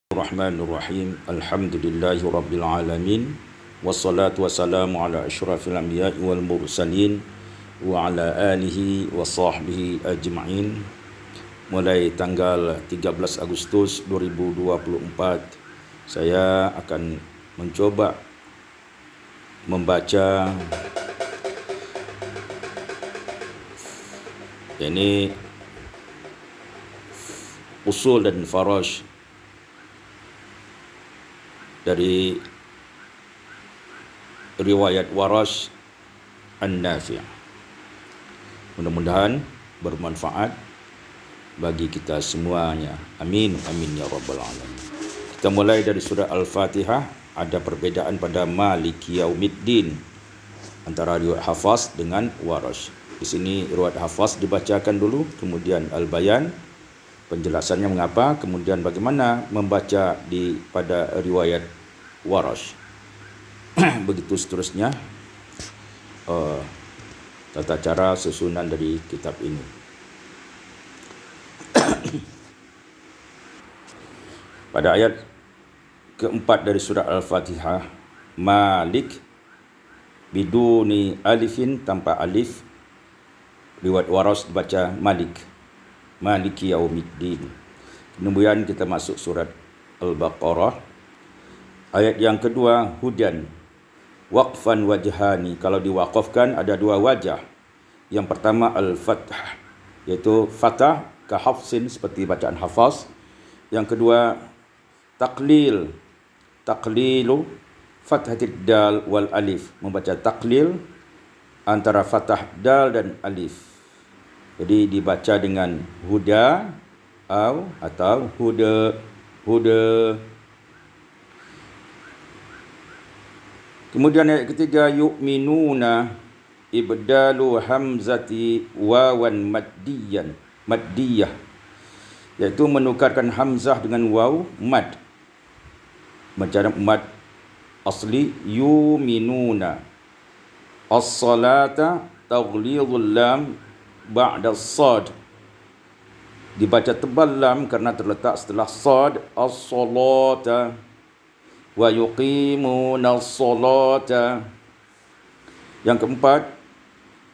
Bismillahirrahmanirrahim. Alhamdulillahi rabbil alamin. Wassalatu wassalamu ala asyrafil anbiya'i wal mursalin wa ala alihi wa sahbihi ajma'in. Mulai tanggal 13 Agustus 2024, saya akan mencoba membaca ini usul dan faraj dari riwayat Warash An-Nafi'. Mudah-mudahan bermanfaat bagi kita semuanya. Amin, amin ya rabbal alamin. Kita mulai dari surah Al-Fatihah. Ada perbezaan pada Maliki Yaumiddin antara riwayat Hafaz dengan Warash. Di sini riwayat Hafaz dibacakan dulu, kemudian Al-Bayan, penjelasannya mengapa, kemudian bagaimana membaca pada riwayat Warash. Begitu seterusnya tata cara susunan dari kitab ini. Pada ayat keempat dari surah Al-Fatihah, Malik biduni alifin, tanpa alif, riwayat Warash dibaca Malik, Maliki Yaumiddin. Kemudian kita masuk surat Al-Baqarah. Ayat yang kedua, hudan waqfan wajhani. Kalau diwaqafkan ada dua wajah. Yang pertama al-fathah, yaitu fatah ka hafsin seperti bacaan hafaz. Yang kedua taqlilu fathhatid dal wal alif, membaca taqlil antara fathah dal dan alif. Jadi dibaca dengan huda atau huda. Kemudian ayat ketiga, yu'minuna ibdalu hamzati wawan maddiyah, iaitu menukarkan hamzah dengan waw mad. Macam mad asli yu'minuna. As-salata taghlidul lam ba'da sad, dibaca tebal lam karena terletak setelah sad. As-salata wa yuqimuna as-salata. Yang keempat,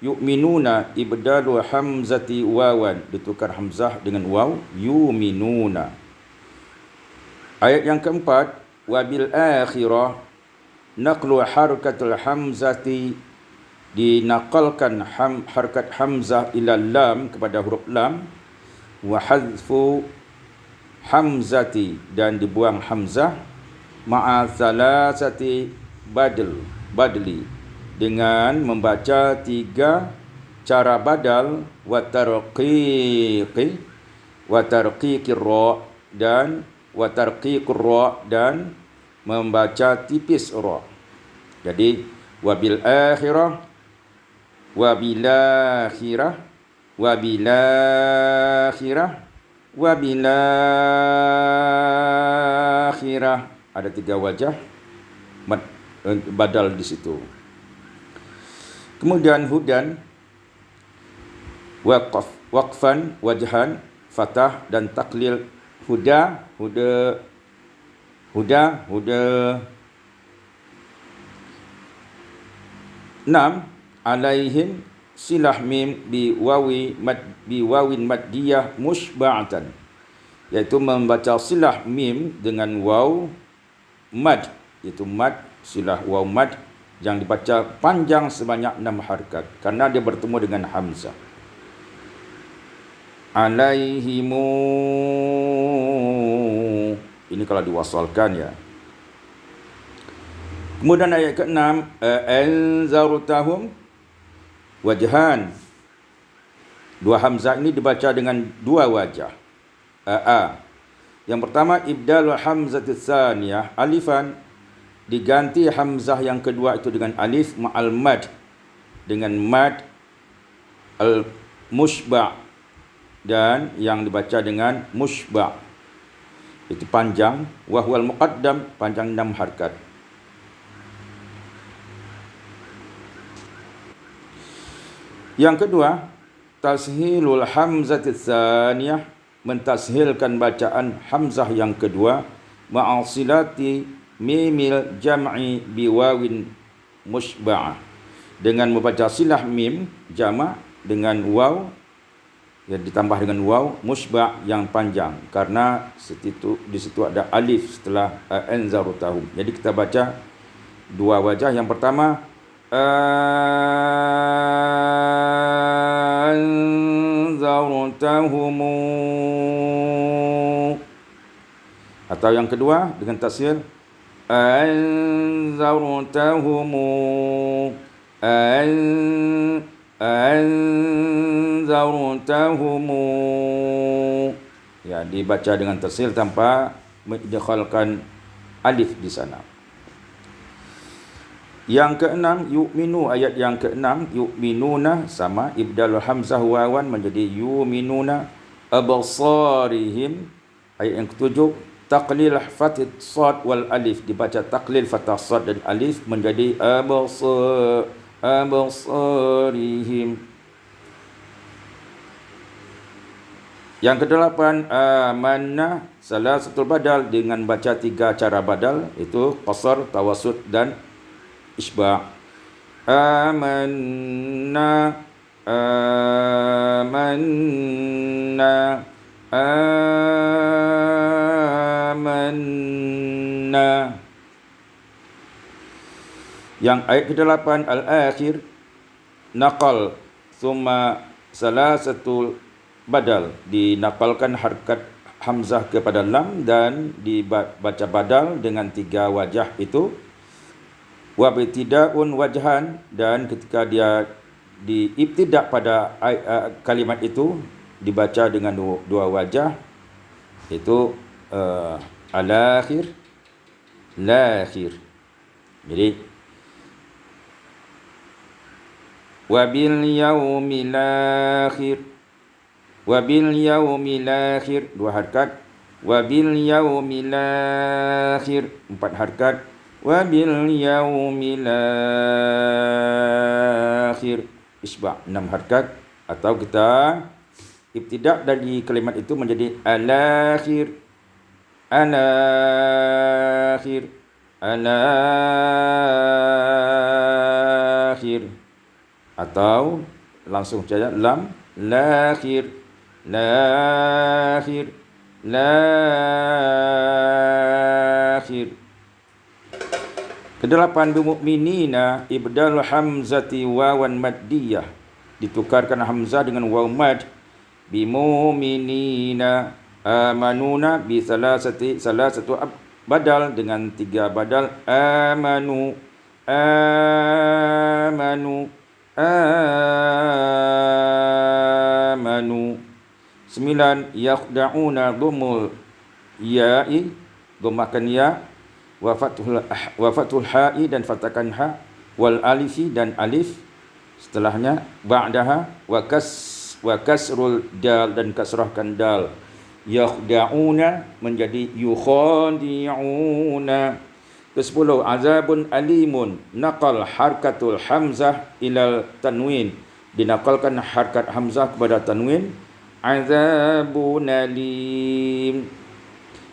yu'minuna ibdalu hamzati wawan, ditukar hamzah dengan waw, yu'minuna. Ayat yang keempat, wabil akhirah naqlu harakatul hamzati, dinakalkan harakat hamzah ila lam, kepada huruf lam, wa hadfu hamzati, dan dibuang hamzah, ma'a salasati badli, dengan membaca tiga cara badal, wa tarqiqir ra, dan membaca tipis ra. Jadi wabil akhirah, wabilakhirah. Ada tiga wajah badal di situ. Kemudian hudan waqfan wajhan, fatah dan taklil, huda. 6. Alaihim silah mim biwawin maddiyah mushba'atan, iaitu membaca silah mim dengan waw mad, iaitu mad, silah waw mad yang dibaca panjang sebanyak 6 harakat karena dia bertemu dengan hamzah. Alaihimu, ini kalau diwasalkan ya. Kemudian ayat ke-6, anzartahum wajhan. Dua hamzah ini dibaca dengan dua wajah. Yang pertama, ibdal hamzah tsaniyah alifan, diganti hamzah yang kedua itu dengan alif, ma'al mad, dengan mad al mushba', dan yang dibaca dengan mushba', itu panjang, wahwal muqaddam, panjang 6 harakat. Yang kedua, tashilul hamzah tsaniyah, mentashilkan bacaan hamzah yang kedua, ma'asilati mimil jam'i biwawin mushba'ah, dengan membaca silah mim jamak dengan waw yang ditambah dengan waw mushba' yang panjang, karena di situ ada alif setelah anzartahum. Jadi kita baca dua wajah. Yang pertama anzartahum, atau yang kedua dengan tasghir anzartahum anzartahum. Ya, dibaca dengan tasghir tanpa mendakhalkan alif di sana. Yang keenam yu'minu, ayat yang keenam yu'minuna sama ibdalul hamzah wawan menjadi yu'minuna absarihim. Ayat yang ketujuh taqlil fathah sad wal alif, dibaca taqlil fathah sad dan alif menjadi absarihim. Yang kedelapan amanna salah satu badal dengan baca tiga cara badal, itu qasar, tawassut dan isba'. Amanna amanna amanna. Yang ayat ke-8 al-akhir naqal thumma salasatul badal, dinakalkan harkat hamzah kepada lam dan dibaca badal dengan tiga wajah itu. Wa ibtidaun wajhan, dan ketika dia diibtidak pada kalimat itu dibaca dengan dua wajah, itu al-akhir lakhir. Jadi wabil yaumil akhir, wabil yaumil akhir dua harkat, wabil yaumil akhir empat harkat, wabil yaumil akhir isba' enam harkat. Atau kita ibtidak dari kalimat itu menjadi al-akhir al-akhir al-akhir, atau langsung saja lam lakhir lakhir lakhir. Kedelapan bimu'minina ibdal hamzati wawan maddiyah, ditukarkan hamzah dengan waw mad. Bimu'minina amanuna bi salasatu badal dengan tiga badal. Amanu amanu amanu. 9 yakhda'una dhumul ya'i, dhammakan ya, wa fathul ha'i dan fathahkan ha, wal alifi dan alif setelahnya, ba'daha wa kasrul dal dan kasrahkan dal. Yakhda'una menjadi yukhadi'una. Ke-10 azabun alimun naqal harkatul hamzah ilal tanwin, dinakalkan harkat hamzah kepada tanwin. Azabun alim.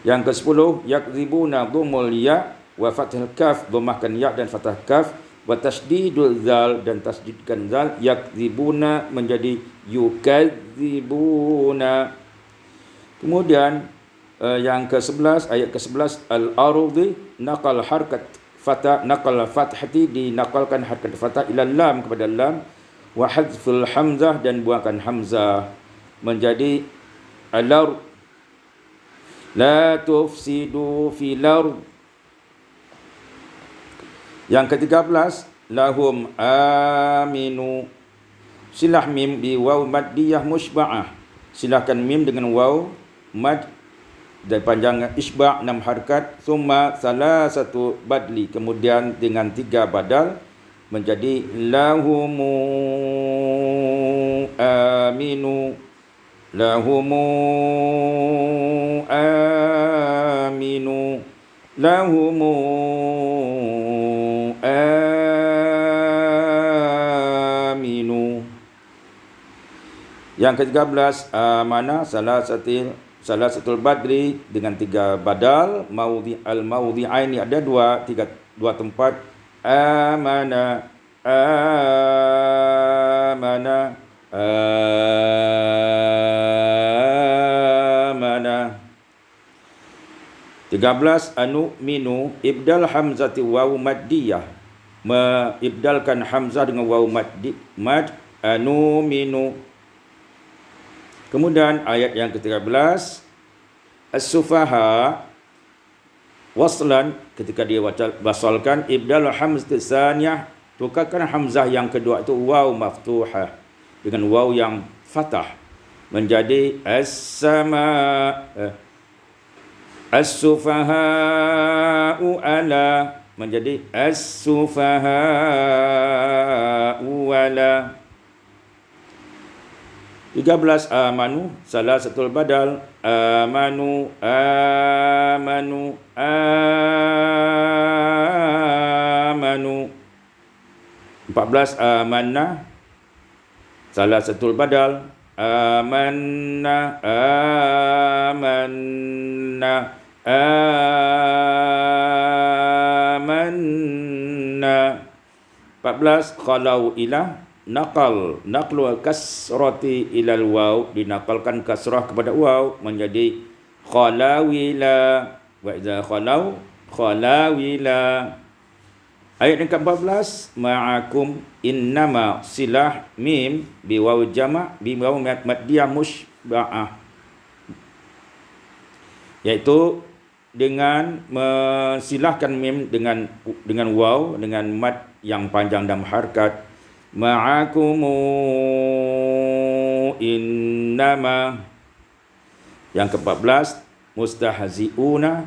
Yang ke-10 yakdzibuna dhammul ya wa fathul kaf, dhammahkan ya dan fathah kaf, wa tasdidul zal dan tasdidkan zal. Yakdzibuna menjadi yukadzibuna. Kemudian yang ke-11 ayat ke-11 al-ardi naqal harkat fatha, naqal fathati dinakalkan harkat fathah ila lam kepada lam, wa hadzful hamzah dan buangkan hamzah menjadi al-ard. La tufsidu fil ard. Yang ke-13 lahum aminu, silah mim bi waw maddiyah mushba'ah, silahkan mim dengan waw mad dan panjang isba' 6 harkat. Summa salasatu badli, kemudian dengan 3 badal menjadi lahumu aminu, lahumu aminu, lahumu aminu. Yang ke-13 amana salasatil salasatul badri dengan 3 badal, al-maudhi'aini ada dua tempat, amana amana amana. 13 minu ibdal hamzati waw maddiyah, ibdalkan hamzah dengan waw mad minu. Kemudian ayat yang ke-13 as-sufaha waslan, ketika dia wasalkan ibdal hamzati tsaniyah, tukarkan hamzah yang kedua itu waw maftuhah dengan waw yang fathah menjadi as-sama. As-sufaha'u ala menjadi as-sufaha'u ala. 13 amanu salasatul badal, amanu amanu amanu. 14 amanna salasatul badal, amanna amanna amanna. 14 khalau ila naqlu kasrati ilal waw, dinakalkan kasrah kepada waw menjadi khalawila, wa idza khalawila. Ayat yang ke-14 ma'akum innama silah mim biwaw jama' biwaw maddiyah musyba'ah, iaitu dengan mensilahkan mim dengan waw dengan mad yang panjang dan harakat. Ma'akumu innama. Yang ke-14 mustahzi'una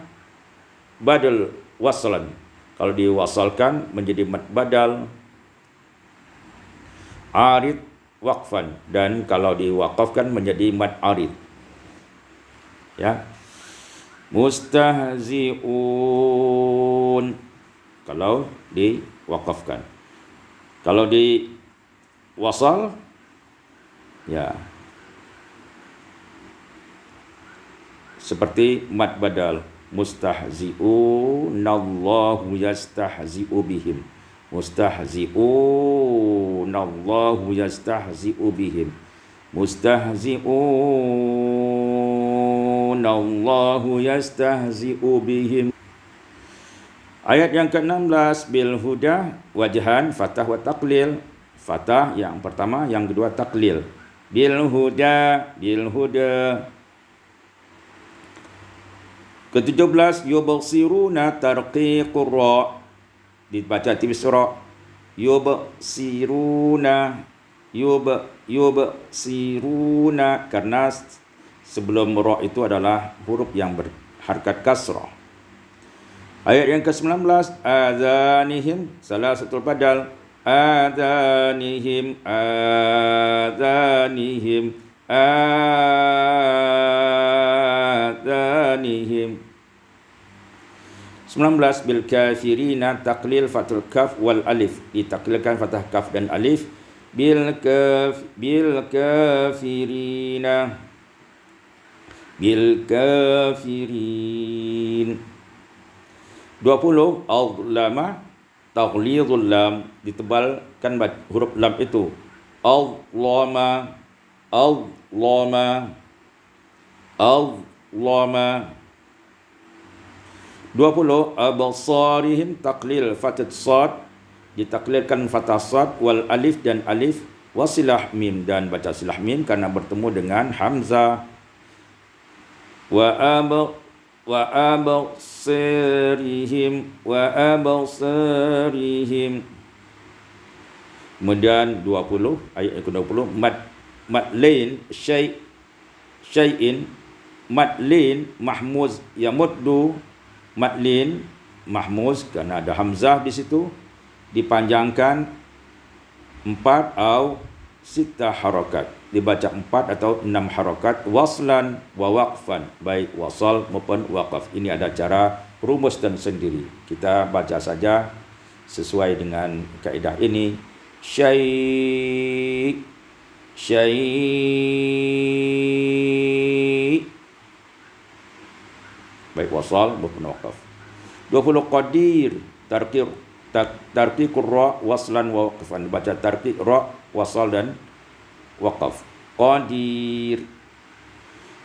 badal waslan, kalau diwasalkan menjadi mad badal arid waqfan, dan kalau diwaqafkan menjadi mad arid. Ya, mustahzi'un kalau diwaqafkan. Kalau di wasal, ya seperti mad badal, mustahzi'unallahu yastahzi'u bihim, mustahzi'unallahu yastahzi'u bihim, mustahzi'unallahu yastahzi'u bihim. Ayat yang ke-16 bil huda wajhan fathah wa taqlil, fathah yang pertama, yang kedua taqlil. Bil huda ke-17 yubsiruna tarqiqur ra, dibaca tipis ra, yubsiruna karena sebelum ra itu adalah huruf yang berharakat kasrah. Ayat yang ke-19 adzanihim salasatul badal, adzanihim 19 bil kafirina taqlil fathul kaf wal alif, ditaklilkan fathah kaf dan alif. Bil kafirin. 20 al-lama taghlidul lam, ditebalkan huruf lam itu. Al-lama 20 absarihim taqlil fathah sad, ditaklilkan fathah sad wal alif dan alif, wasilah mim, dan baca silah mim karena bertemu dengan hamzah. Wa absarihim Kemudian 20 ayat ke-20 madlin syai'in, madlin mahmuz yamuddu, madlin mahmuz karena ada hamzah di situ, dipanjangkan 4 atau 6 harakat, dibaca 4 atau 6 harakat, waslan wa waqfan, baik wasal maupun waqaf. Ini ada cara rumus dan sendiri, kita baca saja sesuai dengan kaedah ini. Syai baik wasal maupun waqaf. 20 qadir tarqiqur ra waslan wa waqfan, baca tarqiq ra wasal dan waqaf. Qadir.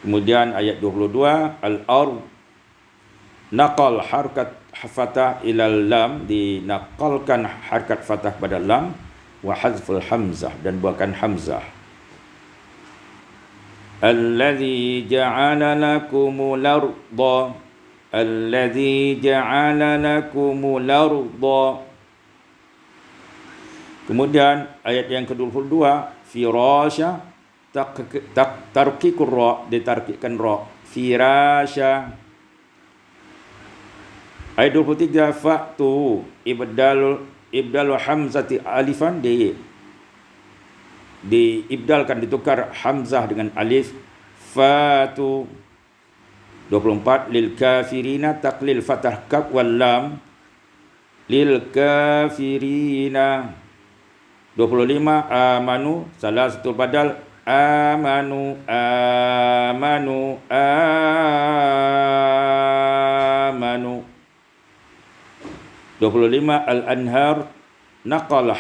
Kemudian ayat 22 al-ard naqal harkat fathah ilal lam, dinakalkan harkat fathah pada lam, wa hazful hamzah dan buangkan hamzah. Allazi ja'ala lakumul arda, allazi ja'ala lakumul arda. Kemudian ayat yang ke-22 firasya tarqiqur ra, ditarqiqkan ra, firasya. Ayat 23 fa'tu ibdal hamzati alifan, diibdalkan, ditukar hamzah dengan alif, fatu. 24 lil kafirina taqlil fathah kaf wal lam, lil kafirina. 25 amanu salah satu badal, amanu amanu amanu. 25 al-anhar naqal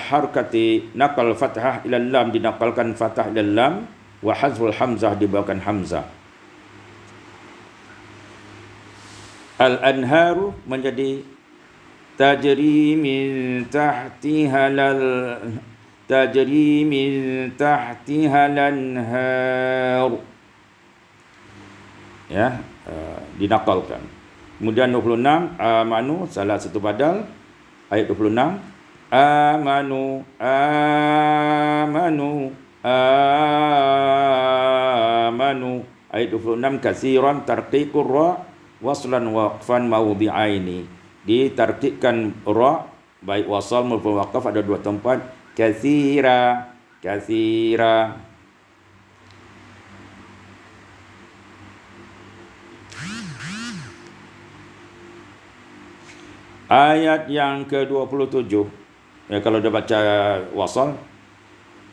fathah ila lam, dinakalkan fathah ila lam, wa hazful hamzah, dibawakan hamzah. Al-anharu menjadi tajri min tahtiha al-anhar, ya, dinakalkan. Kemudian 26 amanu salah satu badal, ayat 26 amanu amanu amanu. Ayat 26 kasiran tarqiqur ra waslan waqfan mawdi'aini, ditarqiqkan ra baik wasal maupun waqaf ada dua tempat, kasira kasira. Ayat yang ke-27, ya, kalau dia baca wasal,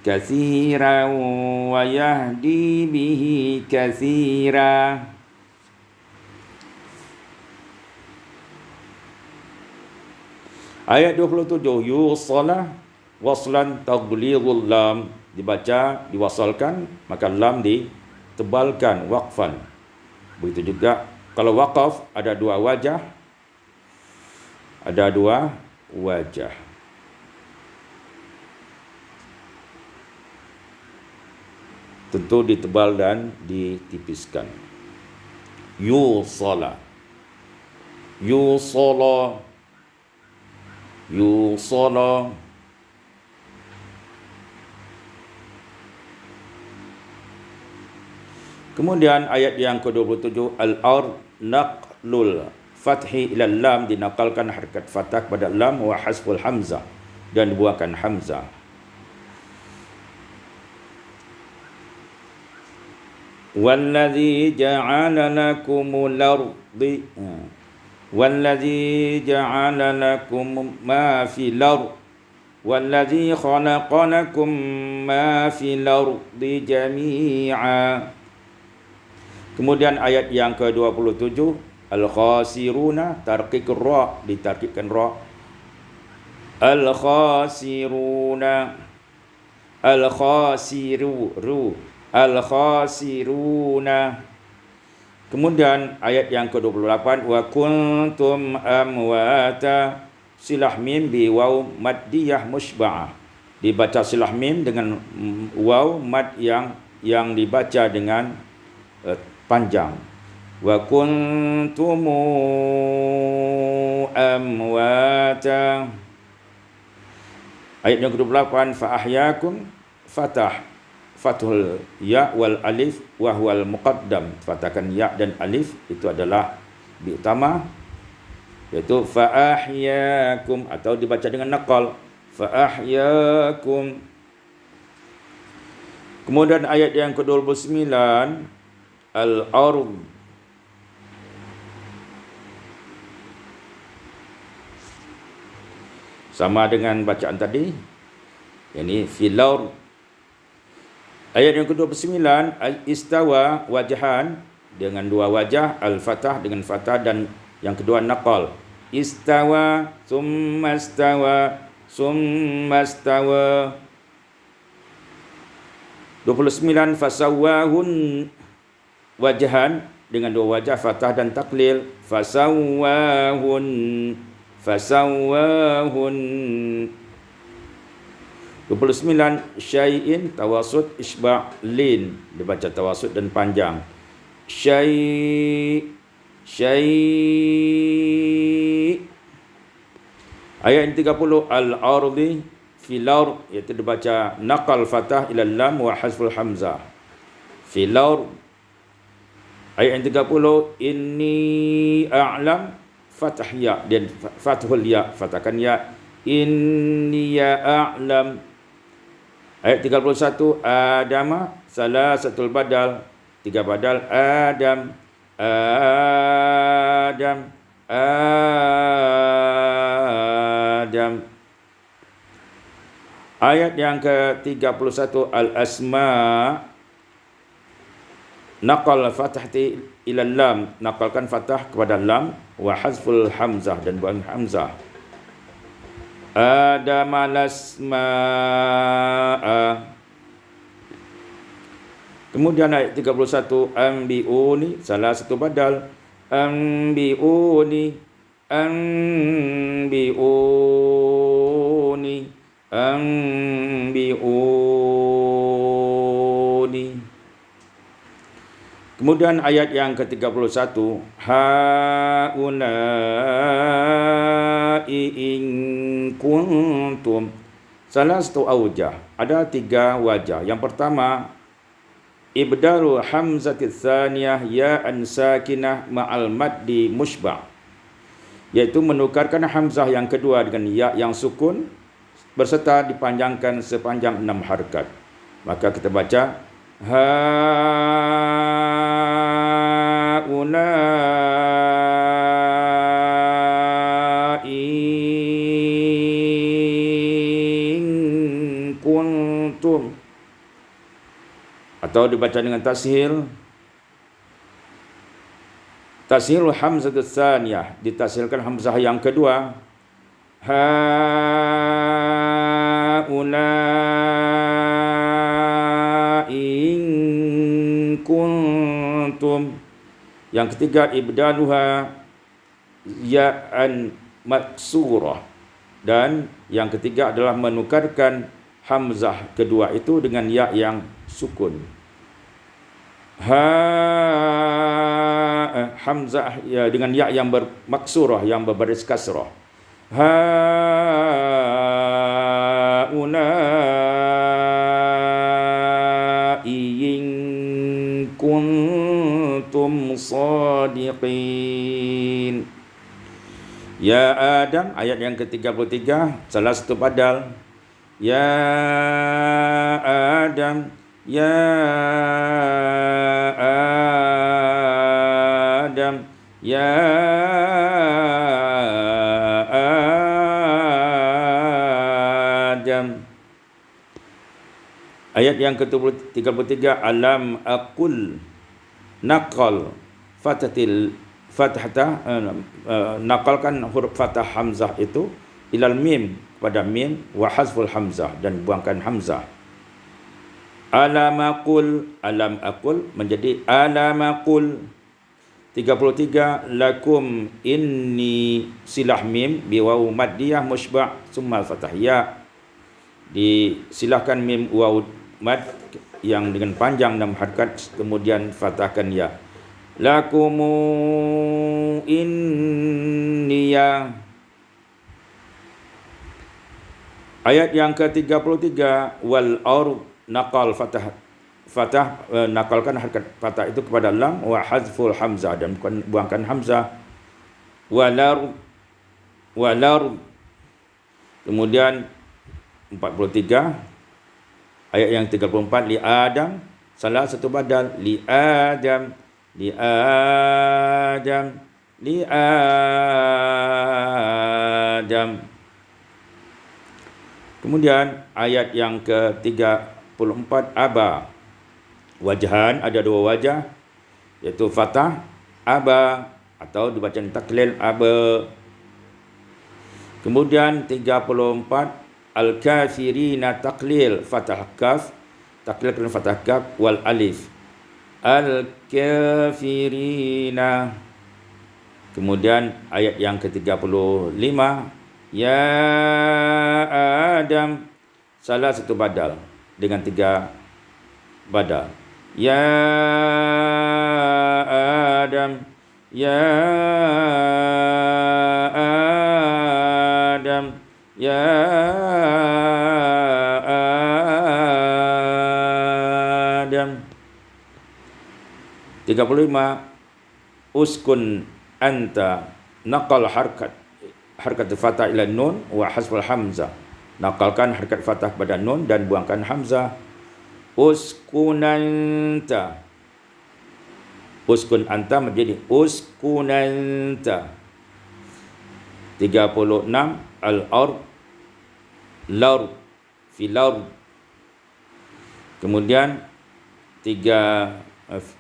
katsira wa yahdi bihi katsira. Ayat 27 yusala waslan taghlidul lam, dibaca diwasalkan maka lam ditebalkan waqfan. Begitu juga kalau waqaf ada dua wajah, tentu ditebal dan ditipiskan. Yusala yusala yusala. Kemudian ayat yang ke-27 al-ard naqlul fathi ila lam, dinakalkan harakat fathah pada lam, wa hasful hamzah dan dibuangkan hamzah. Wallazi ja'ala lakumul ardi, wallazi ja'ala lakum ma fil ard, wallazi khalaqa lakum ma fil ardi jami'a. Kemudian ayat yang ke-27 al-khasiruna tarqiqur ra, ditarqiqkan ra, al-khasiruna al-khasiruna. Kemudian ayat yang ke-28 wa kuntum amwata, silah mim bi waw maddiyah mushba'ah, dibaca silah mim dengan waw mad yang dibaca dengan panjang. Wa kuntum amwata. Ayat yang ke-28 fa ahyakum, fathul ya wal alif wa huwal muqaddam, fathahkan ya dan alif itu adalah bi utama, yaitu fa ahyakum, atau dibaca dengan naqal fa ahyakum. Kemudian ayat yang ke-29 al-ard sama dengan bacaan tadi, yakni filaur. Ayat yang ke-29 al-istawa wajhan dengan dua wajah, al-fathah dengan fathah, dan yang kedua naqal. Istawa, summa istawa, summa istawa. 29 fasawwahun, wajhan dengan dua wajah, fathah dan taklil. Fasawwahun, fasawwahun. 29 syai'in, tawasud, isba' lin, dibaca tawasud dan panjang. Syai', syai'. Ayat 30 al-ardi fil ard, iaitu dibaca naqal fathah ila lam wa hasful hamzah. Fil ard. Ayat 30 inni a'lam, fathah ya dan fathul ya, fathahkan ya. Inni ya a'lam. Ayat 31 adama salasatul badal, 3 badal. Adam, Adam, Adam. Ayat yang ke-31 al-asma, naqal fathati ila lam, naqalkan fathah kepada lam, wa hazful hamzah dan buang hamzah. Adam al-asma'a. Kemudian ayat 31 ambiuni, salah satu badal. Ambiuni, ambiuni, ambiuni. Kemudian ayat yang ke-31 haula'i in kuntum, salah satu aujah, ada 3 wajah. Yang pertama ibdalu hamzatis tsaniyah ya'an sakinah ma'al maddi musyba', yaitu menukarkan hamzah yang kedua dengan ya yang sukun berserta dipanjangkan sepanjang 6 harakat. Maka kita baca haula'i in kuntum, atau dibaca dengan tashil. Tashil hamzatus tsaniyah, ditashilkan hamzah yang kedua. Haula'i in kuntum. Yang ketiga ibdaluha ya'an maksurah, dan yang ketiga adalah menukarkan hamzah kedua itu dengan ya yang sukun. Hamzah ya, dengan ya yang bermaksurah, yang berbaris kasrah. Haula'i in kuntum shadiqin. Ya Adam, ayat yang ke-33, salah satu badal. Ya Adam, ya Adam, ya Adam. Ayat yang ke-33 alam aqul, naqal fathatil fathata, naqalkan huruf fathah hamzah itu ilal mim, pada mim, wa hazful hamzah dan buangkan hamzah. Alam aqul, alam aqul menjadi alam aqul. 33 lakum inni, silah mim biwaw maddiyah musyba' summa fathah ya, disilahkan mim waw mad yang dengan panjang 6 harakat kemudian fathahkan ya. Lakumu inniya. Ayat yang ke-33 wal ard, naqal fathah, nakalkan harakat fathah itu kepada lam, wa hazful hamzah dan buangkan hamzah. Walar, walar. Kemudian 43 ayat yang 34 li Adam, salah satu badal. Li Adam, li Adam, li Adam. Kemudian ayat yang ke-34 aba, wajhan, ada 2 wajah. iaitu fathah aba atau dibaca taklil aba. Kemudian 34 al-kafirina taklil fathah kaf, taklil kena fathah kaf wal alif. Al-kafirina. Kemudian ayat yang ke-35 ya Adam, salah satu badal dengan 3 badal. Ya Adam, ya Adam, ya Adam. 35 uskun anta, naqal harkat fathah ila nun wa hasful hamzah, nakalkan harkat fathah pada nun dan buangkan hamzah. Uskunanta, uskun anta menjadi uskunanta. 36 al-ard, lar fil ard. Kemudian 3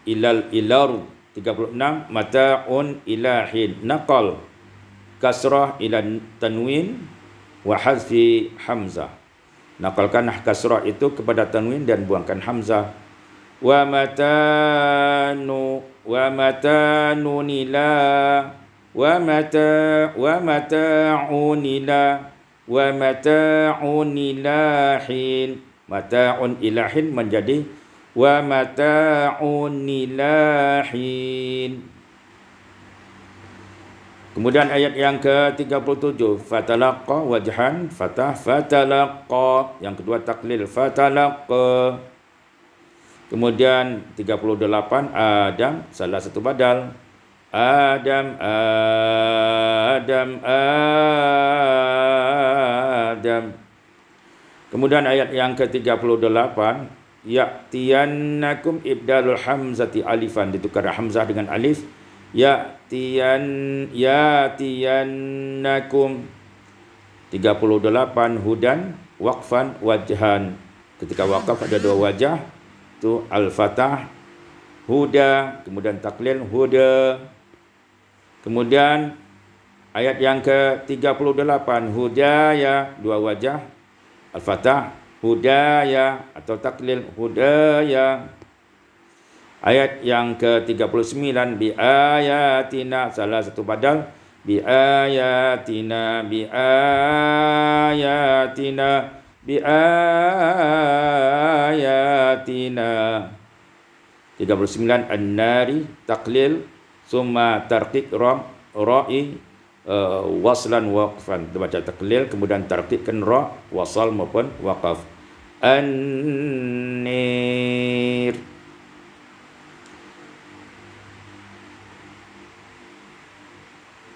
ilal ilar. 36 mata'un ilahin, naqal kasrah ila tanwin wa hazfi hamzah, nakalkan kasrah itu kepada tanwin dan buangkan hamzah. Wa matanunila wa mata'un ilahin, mata'un ilahin menjadi wa mata'un ilahin. Kemudian ayat yang ke-37 fatalaqa wajhan fathah fatalaqa, yang kedua taklil fatalaqa. Kemudian 38 Adam, salah satu badal Adam. Kemudian ayat yang ke-38 ya'tiyannakum ibdalul hamzati alifan, ditukar hamzah dengan alif. Ya'tiyannakum. 38 hudan waqfan wajhan, ketika waqaf ada 2 wajah, itu al-fatah huda, kemudian taklil huda. Kemudian ayat yang ke-38 hudaya, 2 wajah, al-fatah hudaya atau taklil hudaya. Ayat yang ke-39 bi ayatina, salah satu badal bi ayatina 39 an-nari taklil summa tarqiq ra'i waslan waqfan, dibaca taklil kemudian tarqiqkan ra wasal maupun waqaf. An